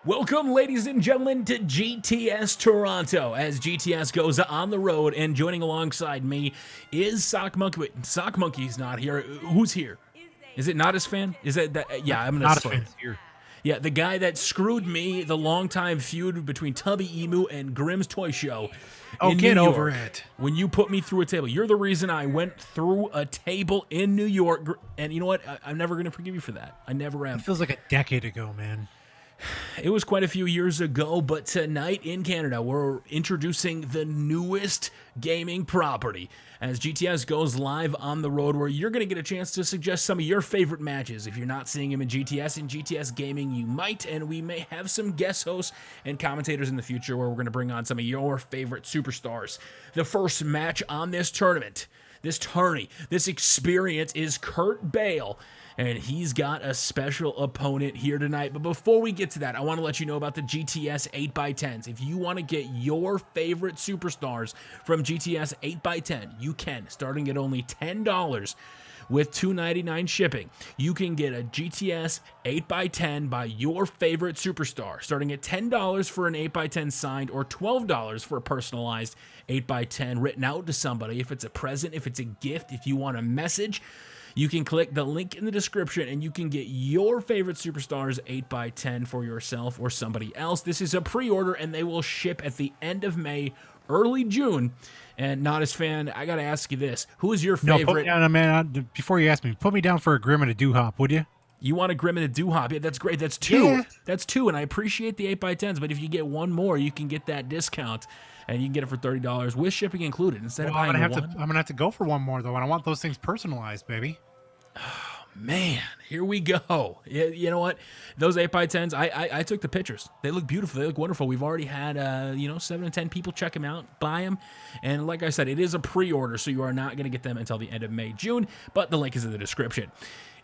Welcome, ladies and gentlemen, to GTS Toronto. As GTS goes on the road, and joining alongside me is Sock Monkey. Wait, Sock Monkey's not here. Who's here? Is it not his fan? Is it that? Yeah, I'm gonna Not a split. fan here. Yeah, the guy that screwed me, the longtime feud between Tubby Emu and Grimm's Toy Show. Oh, in get New over York. it. When you put me through a table, you're the reason I went through a table in New York. And you know what? I'm never gonna forgive you for that. I never am. It feels like a decade ago, man. It was quite a few years ago, but tonight in Canada, we're introducing the newest gaming property as GTS goes live on the road, where you're going to get a chance to suggest some of your favorite matches. If you're not seeing them in GTS Gaming, you might, and we may have some guest hosts and commentators in the future where we're going to bring on some of your favorite superstars. The first match on this tournament, this tourney, this experience is Kurt Bale. And he's got a special opponent here tonight. But before we get to that, I want to let you know about the GTS 8x10s. If you want to get your favorite superstars from GTS 8x10, you can, starting at only $10 with $2.99 shipping. You can get a GTS 8x10 by your favorite superstar, starting at $10 for an 8x10 signed or $12 for a personalized 8x10 written out to somebody. If it's a present, if it's a gift, if you want a message, you can click the link in the description and you can get your favorite superstars 8x10 for yourself or somebody else. This is a pre-order and they will ship at the end of May, early June. And Nodis fan, I got to ask you this. Who is your favorite? No, put me down, man. Before you ask me, put me down for a Grim and a Doo-Hop, would you? You want a Grim and a Doo-Hop? Yeah, that's great. That's two. Yeah. That's two, and I appreciate the 8x10s, but if you get one more, you can get that discount, and you can get it for $30 with shipping included instead of buying one. I'm gonna have to go for one more though, and I want those things personalized, baby. Man, here we go. You know what? Those 8x10s, I took the pictures. They look beautiful. They look wonderful. We've already had 7 to 10 people check them out, buy them, and like I said, it is a pre-order, so you are not going to get them until the end of May, June. But the link is in the description.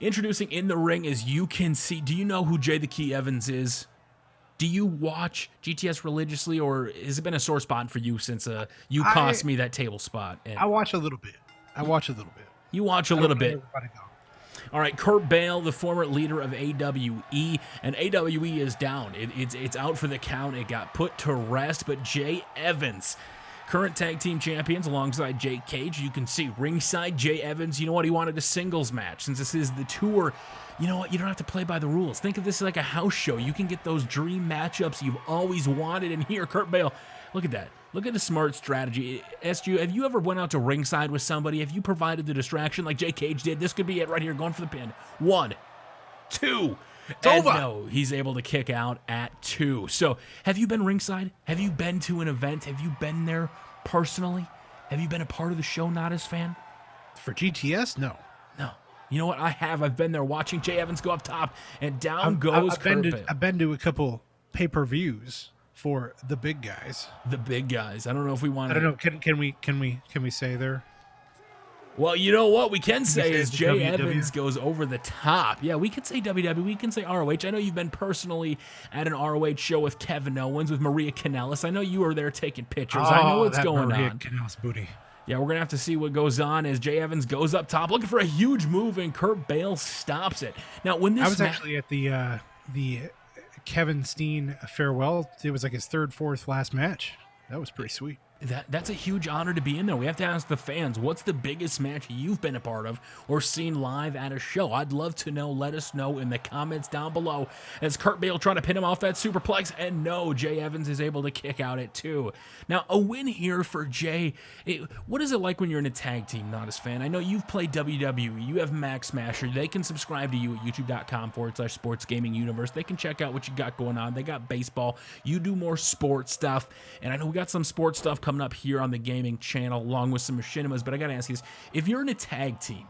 Introducing in the ring, as you can see. Do you know who Jay the Key Evans is? Do you watch GTS religiously, or has it been a sore spot for you since you cost me that table spot? I watch a little bit. You watch a little bit. All right, Kurt Bale, the former leader of AWE, and AWE is down. It's out for the count. It got put to rest, but Jay Evans, current tag team champions alongside Jake Cage. You can see ringside Jay Evans. You know what? He wanted a singles match. Since this is the tour, you know what? You don't have to play by the rules. Think of this like a house show. You can get those dream matchups you've always wanted. And here, Kurt Bale, look at that. Look at the smart strategy. SG, have you ever went out to ringside with somebody? Have you provided the distraction like Jake Cage did? This could be it right here, going for the pin. 1, 2. It's over. No, he's able to kick out at 2. So, have you been ringside? Have you been to an event? Have you been there personally? Have you been a part of the show, Nodis fan? For GTS, no. No. You know what? I have. I've been there watching Jay Evans go up top, and down goes Kurt Bale. I've been to a couple pay-per-views for the big guys. The big guys. I don't know if we want to. I don't know. Can we say there? Well, you know what we can say is Jay WWE. Evans goes over the top. Yeah, we could say WWE. We can say ROH. I know you've been personally at an ROH show with Kevin Owens, with Maria Kanellis. I know you were there taking pictures. I know what's going Maria on. Kanellis booty. Yeah, we're going to have to see what goes on as Jay Evans goes up top, looking for a huge move, and Kurt Bale stops it. Now, when this I was actually at the Kevin Steen farewell. It was like his third, fourth last match. That was pretty sweet. That's a huge honor to be in there. We have to ask the fans, what's the biggest match you've been a part of or seen live at a show? I'd love to know. Let us know in the comments down below. As Kurt Bale trying to pin him off that superplex, and no, Jay Evans is able to kick out at 2. Now, a win here for Jay. What is it like when you're in a tag team, Nodis fan? I know you've played WWE. You have MARXMAN. They can subscribe to you at youtube.com/sports gaming universe. They can check out what you got going on. They got baseball. You do more sports stuff. And I know we got some sports stuff coming up here on the gaming channel along with some machinimas, but I gotta ask you this. If you're in a tag team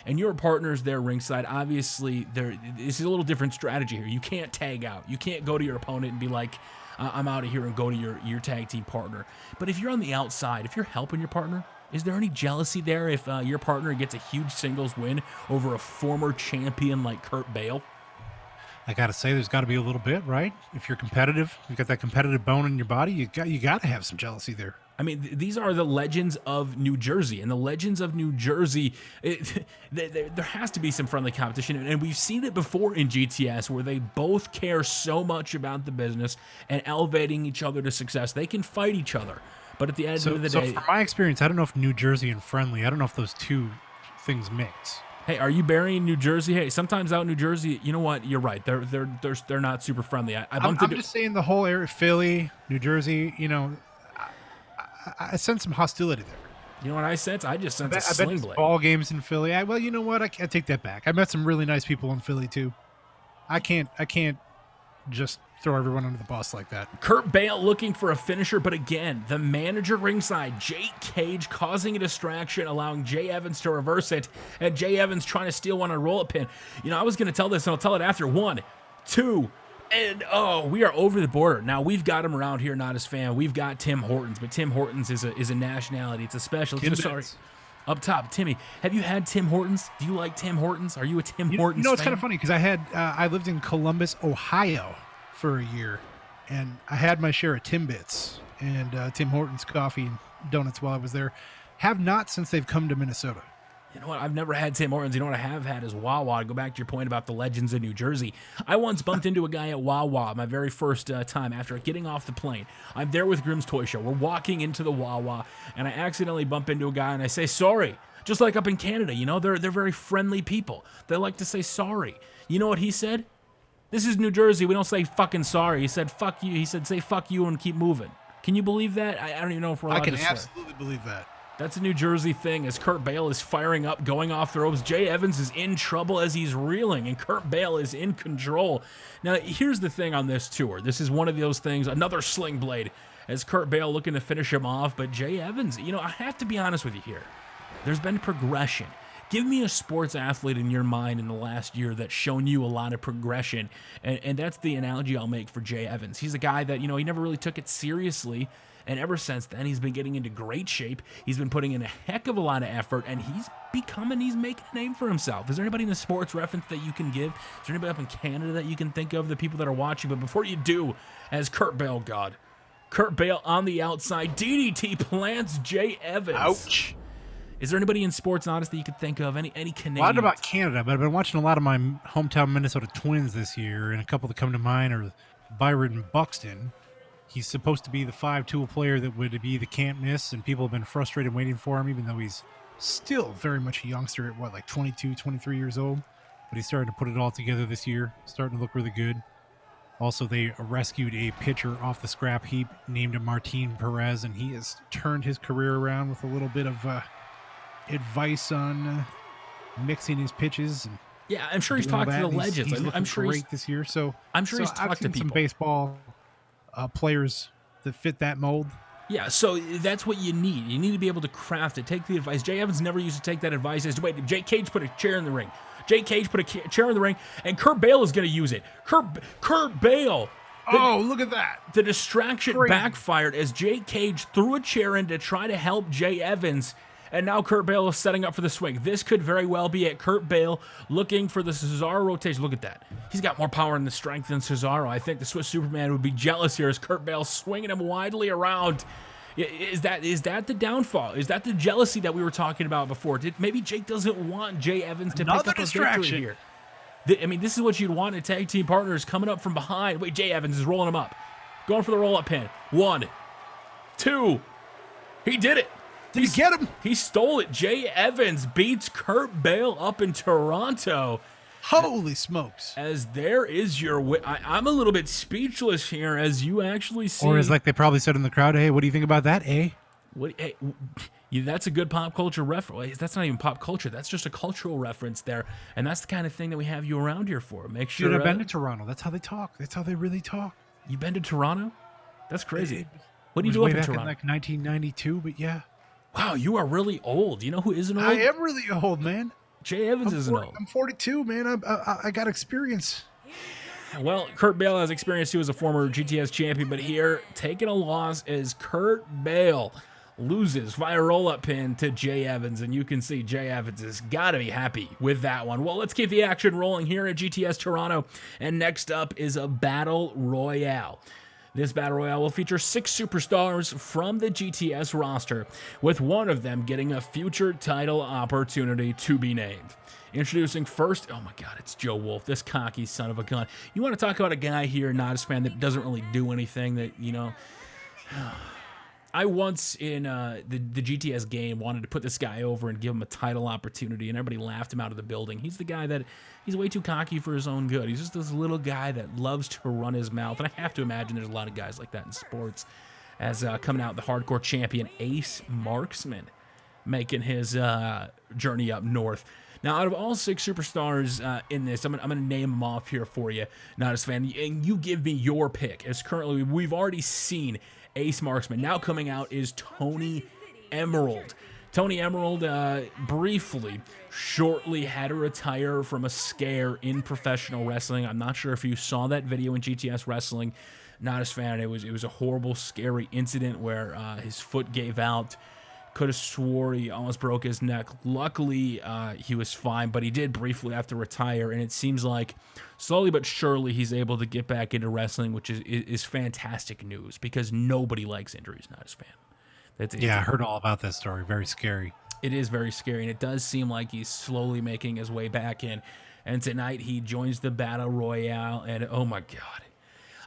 and your partner's there ringside, obviously it's a little different strategy here. You can't tag out. You can't go to your opponent and be like, I'm out of here, and go to your tag team partner. But if you're on the outside, if you're helping your partner, is there any jealousy there if your partner gets a huge singles win over a former champion like Kurt Bale? I got to say, there's got to be a little bit, right? If you're competitive, you've got that competitive bone in your body. You got to have some jealousy there. I mean, these are the legends of New Jersey, and the legends of New Jersey, there has to be some friendly competition, and we've seen it before in GTS where they both care so much about the business and elevating each other to success. They can fight each other, but at the end of the day... So from my experience, I don't know if New Jersey and friendly, I don't know if those two things mix. Hey, are you burying New Jersey? Hey, sometimes out in New Jersey, you know what? You're right. They're not super friendly. I'm just saying the whole area, Philly, New Jersey, I sense some hostility there. You know what I sense? I just sense a sling blade. Ball games in Philly. Well, you know what? I take that back. I met some really nice people in Philly too. I can't just throw everyone under the bus like that. Kurt Bale looking for a finisher, but again, the manager ringside, Jake Cage, causing a distraction, allowing Jay Evans to reverse it, and Jay Evans trying to steal one on a roll-up pin. I was going to tell this, and I'll tell it after. 1, 2, and we are over the border. Now, we've got him around here, not as fan. We've got Tim Hortons, but Tim Hortons is a nationality. It's a special. Sorry. Up top, Timmy, have you had Tim Hortons? Do you like Tim Hortons? Are you a Tim Hortons fan? It's kind of funny because I lived in Columbus, Ohio for a year, and I had my share of Timbits and Tim Hortons coffee and donuts while I was there. Have not since they've come to Minnesota. You know what? I've never had Tim Hortons. You know what I have had is Wawa. To go back to your point about the legends of New Jersey. I once bumped into a guy at Wawa my very first time after getting off the plane. I'm there with Grimm's Toy Show. We're walking into the Wawa, and I accidentally bump into a guy, and I say, sorry. Just like up in Canada, they're very friendly people. They like to say sorry. You know what he said? This is New Jersey. We don't say fucking sorry. He said, fuck you. He said, say fuck you and keep moving. Can you believe that? I don't even know if we're allowed to swear. I can absolutely believe that. That's a New Jersey thing as Kurt Bale is firing up, going off the ropes. Jay Evans is in trouble as he's reeling, and Kurt Bale is in control. Now, here's the thing on this tour. This is one of those things, another sling blade, as Kurt Bale looking to finish him off. But Jay Evans, I have to be honest with you here. There's been progression. Give me a sports athlete in your mind in the last year that's shown you a lot of progression, and that's the analogy I'll make for Jay Evans. He's a guy that, he never really took it seriously, and ever since then, he's been getting into great shape. He's been putting in a heck of a lot of effort, and he's making a name for himself. Is there anybody in the sports reference that you can give? Is there anybody up in Canada that you can think of, the people that are watching? But before you do, as Kurt Bale, Kurt Bale on the outside, DDT plants Jay Evans. Ouch. Is there anybody in sports honest that you could think of? Any Canadians? A lot about Canada, but I've been watching a lot of my hometown Minnesota Twins this year, and a couple that come to mind are Byron Buxton. He's supposed to be the 5-tool player that would be the can't miss, and people have been frustrated waiting for him, even though he's still very much a youngster at, 22, 23 years old. But he's starting to put it all together this year, starting to look really good. Also, they rescued a pitcher off the scrap heap named Martin Perez, and he has turned his career around with a little bit of advice on mixing his pitches. And yeah, I'm sure he's talked to the legends. I'm sure great this year. So I'm sure he's talked to people. Some baseball players that fit that mold. Yeah, so that's what you need. You need to be able to craft it. Take the advice. Jay Evans never used to take that advice. Wait, Jake Cage put a chair in the ring. Jake Cage put a chair in the ring, and Kurt Bale is going to use it. Kurt Bale. Look at that. The distraction backfired as Jake Cage threw a chair in to try to help Jay Evans, and now Kurt Bale is setting up for the swing. This could very well be it. Kurt Bale looking for the Cesaro rotation. Look at that. He's got more power and the strength than Cesaro. I think the Swiss Superman would be jealous here as Kurt Bale swinging him widely around. Is that the downfall? Is that the jealousy that we were talking about before? Maybe Jake doesn't want Jay Evans to pick up a victory here. This is what you'd want in tag team partners coming up from behind. Wait, Jay Evans is rolling him up. Going for the roll-up pin. 1, 2. He did it. Did he get him? He stole it. Jay Evans beats Kurt Bale up in Toronto. Holy smokes. As there is your... I'm a little bit speechless here as you actually see... Or as like they probably said in the crowd, hey, what do you think about that, eh? That's a good pop culture reference. That's not even pop culture. That's just a cultural reference there. And that's the kind of thing that we have you around here for. Make sure... Dude, I've been to Toronto. That's how they talk. That's how they really talk. You been to Toronto? That's crazy. What do you do up in Toronto? In 1992, but yeah. Wow, you are really old. You know who isn't old? I am really old, man. Jay Evans isn't old. I'm 42, man. I got experience. Well, Kurt Bale has experience too as a former GTS champion, but here, taking a loss is Kurt Bale. loses via roll-up pin to Jay Evans, and you can see Jay Evans has got to be happy with that one. Well, let's keep the action rolling here at GTS Toronto, and next up is a Battle Royale. This Battle Royale will feature 6 superstars from the GTS roster, with one of them getting a future title opportunity to be named. Introducing first, oh my God, it's Joe Wolf, this cocky son of a gun. You want to talk about a guy here, not a fan, that doesn't really do anything that, you know... I once in the GTS game wanted to put this guy over and give him a title opportunity, and everybody laughed him out of the building. He's the guy that, he's way too cocky for his own good. He's just this little guy that loves to run his mouth, and I have to imagine there's a lot of guys like that in sports. As coming out, the hardcore champion Ace Marksman making his journey up north. Now, out of all 6 superstars in this, I'm gonna name them off here for you, not as fan, and you give me your pick. As currently, we've already seen Ace Marksman. Now coming out is Tony Emerald. Tony Emerald briefly, shortly had to retire from a scare in professional wrestling. I'm not sure if you saw that video in GTS Wrestling. Not as fan. It was a horrible, scary incident where his foot gave out. Could have swore he almost broke his neck. Luckily, he was fine, but he did briefly have to retire, and it seems like slowly but surely he's able to get back into wrestling, which is fantastic news because nobody likes injuries, not as fan. Yeah, I heard all about that story. Very scary. It is very scary, and it does seem like he's slowly making his way back in. And tonight he joins the Battle Royale, and oh my God.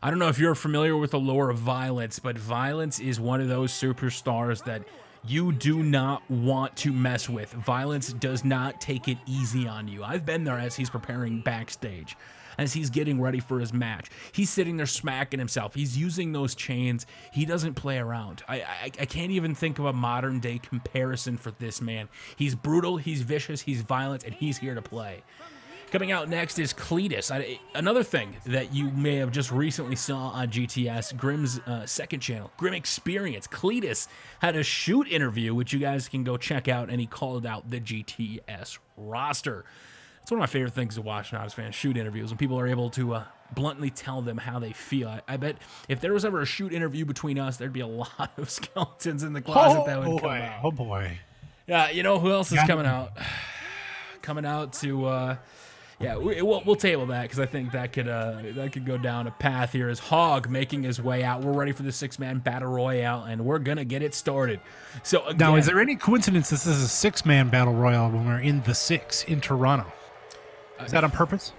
I don't know if you're familiar with the lore of Violence, but Violence is one of those superstars that you do not want to mess with. Violence does not take it easy on you. I've been there as he's preparing backstage, as he's getting ready for his match. He's sitting there smacking himself. He's using those chains. He doesn't play around. I can't even think of a modern day comparison for this man. He's brutal, he's vicious, he's violent, and he's here to play. Coming out next is Cletus. Another thing that you may have just recently saw on GTS, Grim's second channel, Grim Experience. Cletus had a shoot interview, which you guys can go check out, and he called out the GTS roster. It's one of my favorite things to watch now as fans, shoot interviews, when people are able to bluntly tell them how they feel. I bet if there was ever a shoot interview between us, there'd be a lot of skeletons in the closet that would come out. Oh boy. Yeah, you know who else is coming out? Coming out to... yeah, we'll table that because I think that could go down a path here. As Hog making his way out, we're ready for the 6-man battle royale, and we're gonna get it started. So again, now, is there any coincidence this is a 6-man battle royale when we're in the 6 in Toronto? Is that on purpose?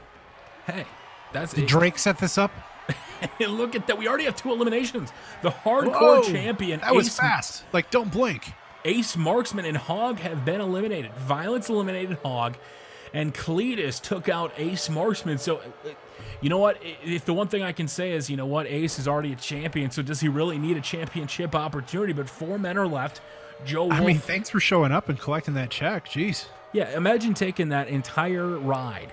Hey, that's Did Drake set this up? Look at that. We already have 2 eliminations. The hardcore champion. That was fast. Like, don't blink. Ace Marksman and Hog have been eliminated. Violence eliminated Hog. And Cletus took out Ace Marksman. So, you know what? If the one thing I can say is, you know what? Ace is already a champion, so does he really need a championship opportunity? But 4 men are left. Joe Wolf. I mean, thanks for showing up and collecting that check. Jeez. Yeah, imagine taking that entire ride.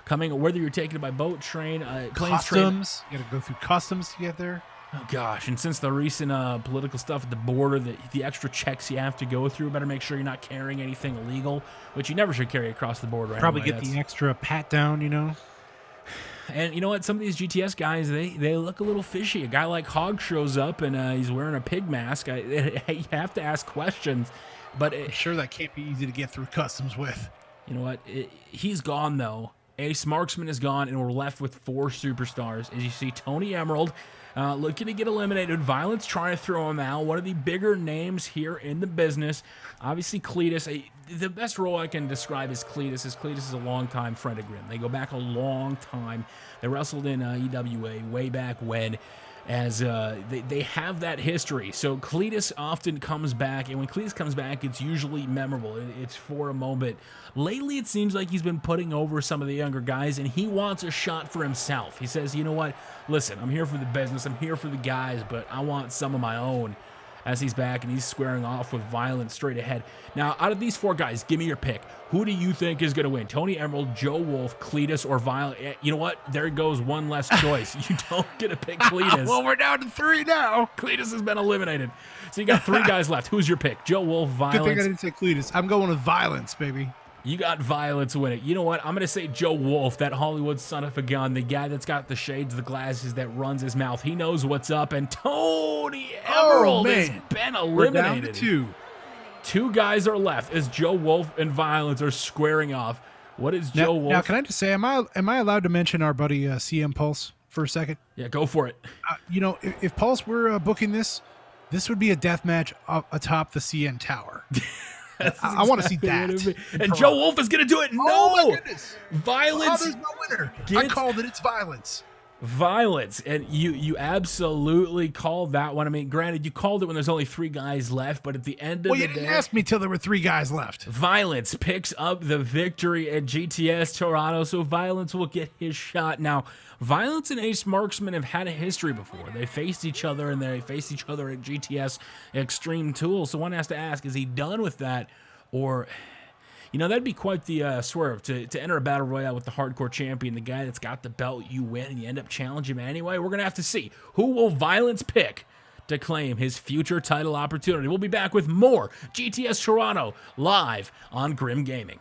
Coming, whether you're taking it by boat, train, planes, customs. You got to go through customs to get there. Oh, gosh. And since the recent political stuff at the border, the extra checks you have to go through, better make sure you're not carrying anything illegal, which you never should carry across the border. Probably anyway. Get the extra pat down, you know? And you know what? Some of these GTS guys, they look a little fishy. A guy like Hog shows up, and he's wearing a pig mask. You have to ask questions. But I'm sure that can't be easy to get through customs with. You know what? He's gone, though. Ace Marksman is gone, and we're left with 4 superstars. As you see, Tony Emerald looking to get eliminated. Violence trying to throw him out. One of the bigger names here in the business. Obviously, Cletus. The best role I can describe is Cletus is a longtime friend of Grim. They go back a long time. They wrestled in EWA way back when. As they have that history. So Cletus often comes back, and when Cletus comes back, it's usually memorable. It's for a moment. Lately, it seems like he's been putting over some of the younger guys, and he wants a shot for himself. He says, you know what? Listen, I'm here for the business. I'm here for the guys, but I want some of my own. As he's back, and he's squaring off with Violence straight ahead. Now, out of these 4 guys, give me your pick. Who do you think is going to win? Tony Emerald, Joe Wolf, Cletus, or Violence? You know what? There goes one less choice. You don't get to pick Cletus. Well, we're down to 3 now. Cletus has been eliminated. So you got 3 guys left. Who's your pick? Joe Wolf, Violence? Good thing I didn't say Cletus. I'm going with Violence, baby. You got Violence winning. You know what? I'm going to say Joe Wolf, that Hollywood son of a gun, the guy that's got the shades, the glasses, that runs his mouth. He knows what's up. And Tony Emerald has been eliminated. We're down to 2. 2 guys are left as Joe Wolf and Violence are squaring off. What is Joe Wolf? Now, can I just say, am I allowed to mention our buddy CM Pulse for a second? Yeah, go for it. You know, if Pulse were booking this would be a death match atop the CN Tower. I want to see that. And Joe Wolf is going to do it. No! Oh, my goodness. Violence. There's no winner. I called it. It's Violence. Violence. And you absolutely called that one. I mean, granted, you called it when there's only 3 guys left, but at the end of the day... Well, you didn't ask me till there were 3 guys left. Violence picks up the victory at GTS Toronto, so Violence will get his shot. Now, Violence and Ace Marksman have had a history before. They faced each other, and they faced each other at GTS Extreme Tools. So one has to ask, is he done with that? Or, you know, that'd be quite the swerve to enter a battle royale with the hardcore champion, the guy that's got the belt, you win, and you end up challenging him anyway. We're going to have to see. Who will Violence pick to claim his future title opportunity? We'll be back with more GTS Toronto live on Grim Gaming.